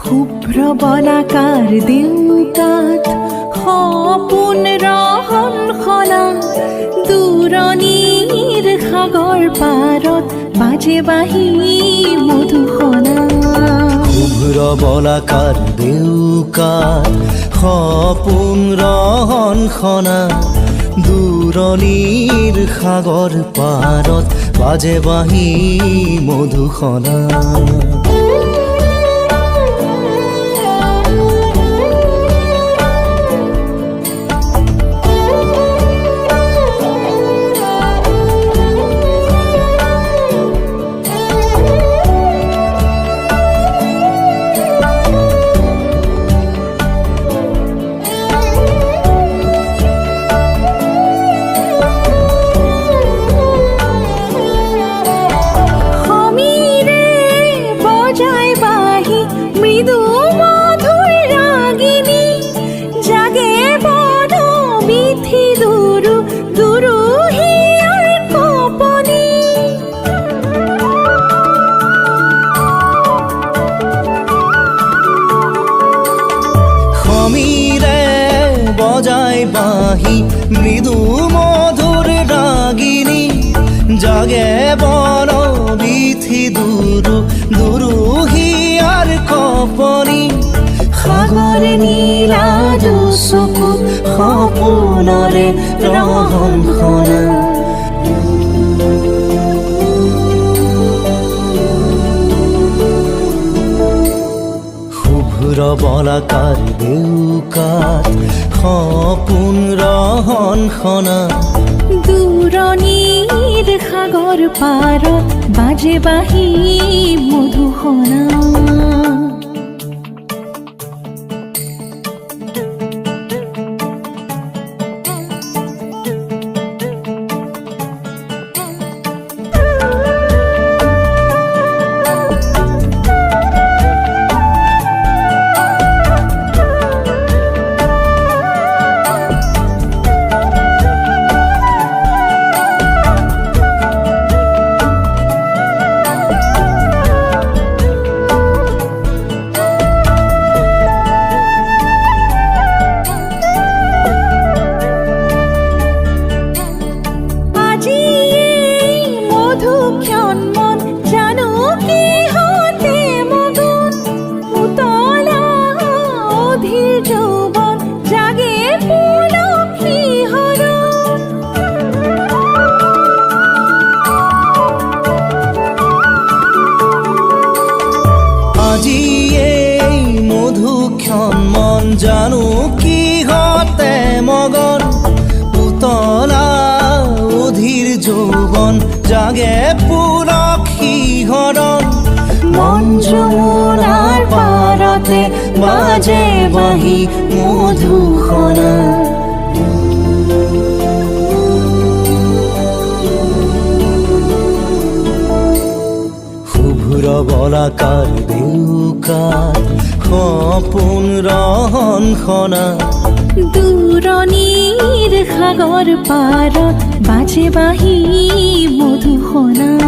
শুভ্ৰ বলাকাৰ দেউকাত সপোন ৰহন সলা দূৰণিৰ সাগৰ পাৰত বাজে বাঁহী মধুসনা। শুভ্ৰ বলাকাৰ দেউকাত সপোন ৰহন সনা দূৰণিৰ সাগৰ পাৰত বাজে বাঁহী মধুসনা। বজায় বাঁহী মৃদু মধুৰ ৰাগিনী জাগে বন বিথি দুৰু দুৰু হিয়াৰ কপনি। সাগৰ নীলা চকুত সপোনৰে ৰহন সনা। শুভ্ৰ বলাকাৰ দেউকাত সপোন ৰহন সনা দূৰণিৰ সাগৰ পাৰত বাজে বাঁহী মধুসনা। মন জানো কিহতে মগন উতলা অধীৰ যৌৱন জাগে পুলক শিহৰণ। মন যমুনাৰ পাৰতে বাজে বাঁহী মধুসনা। শুভ্ৰ বলাকাৰ দেউকাত সপোন ৰহন সনা দূৰণিৰ সাগৰ পাৰত বাজে বাঁহী মধুসনা।